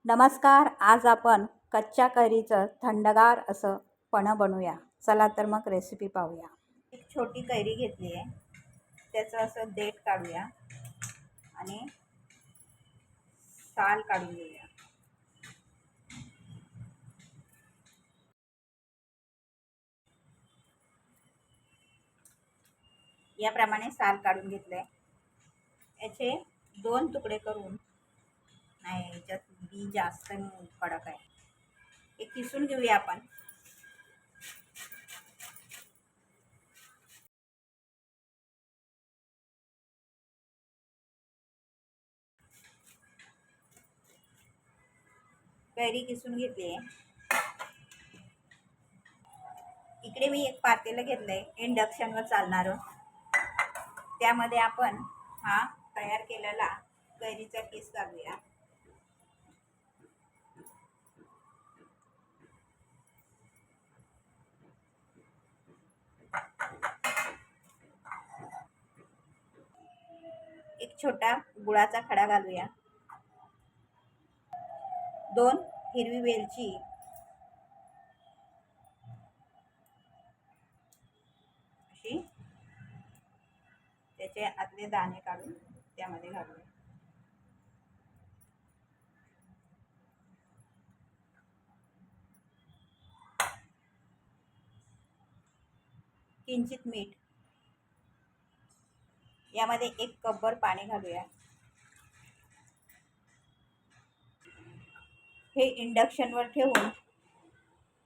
नमस्कार. आज आपण कच्च्या कैरीचं थंडगार असं पन्हं बनवूया. चला तर मग रेसिपी पाहूया. एक छोटी कैरी घेतली आहे, त्याचं असं देठ काढूया आणि साल काढून घेऊया. याप्रमाणे साल काढून घेतलंय. याचे 2 तुकडे करून, नाही याच्यात बी जास्त कडक आहे, हे किसून घेऊया आपण. कैरी किसून घेतली आहे. इकडे मी एक पातेलं घेतलंय इंडक्शनवर चालणारं. त्यामध्ये आपण हा तयार केलेला कैरीचा किस घालूया. एक छोटा गुळाचा खडा घालूया. 2 हिरवी वेलची, अशी त्याचे आतले दाणे काढून त्यामध्ये घालूया. किंचित मीठ. यामध्ये 1 कपभर पाणी घालूया. हे इंडक्शनवर ठेवून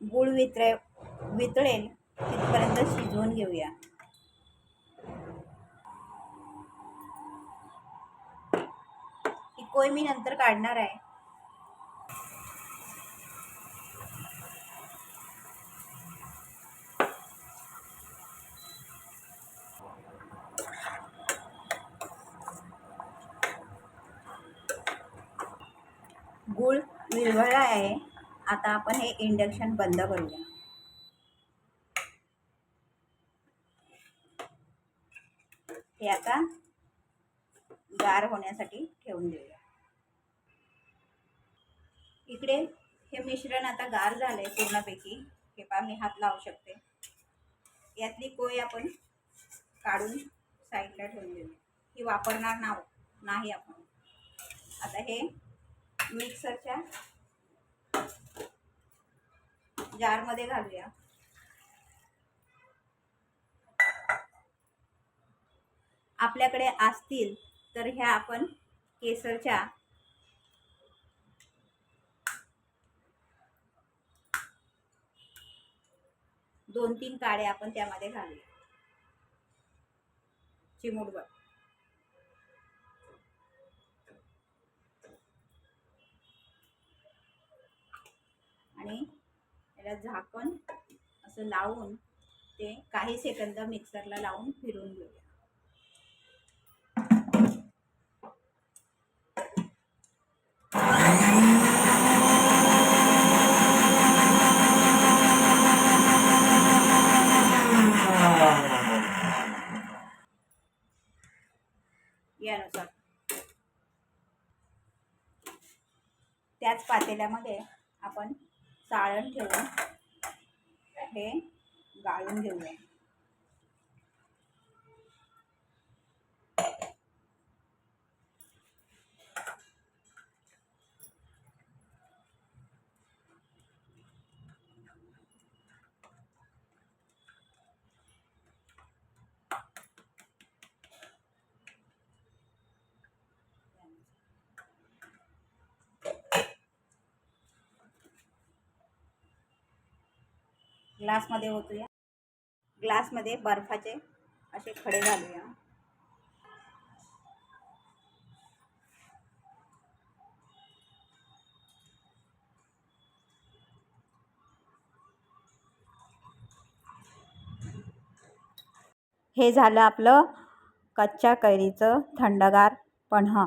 गूळ वितळेल तिथपर्यंत शिजवून घेऊया. ही कोय मी नंतर काढणार आहे. गूळ विरघळला आहे. आता आपण हे इंडक्शन बंद करूया. हे आता गार होण्यासाठी ठेवून देऊया. इकडे हे मिश्रण आता गार झालंय पूर्णपैकी. हे पहा, मी हात लावू शकते. यातली कोय आपण काढून साईडला ठेवून देऊया. ही वापरणार नाही आपण. आता हे मिक्सरच्या जारमध्ये घालूया. आपल्याकडे असतील तर ह्या आपण केसरच्या 2-3 काड्या आपण त्यामध्ये घालूया, चिमूटभर. आणि याला झाकण असं लावून ते काही सेकंद मिक्सरला लावून फिरवून घेऊया. यानुसार त्याच पातेल्यामध्ये आपण चाळण ठेवून हे गाळून घेऊया. ग्लासमध्ये ओतूया. ग्लासमध्ये बर्फाचे असे खडे घालूया. हे झालं आपलं कच्च्या कैरीचं थंडगार पन्हं.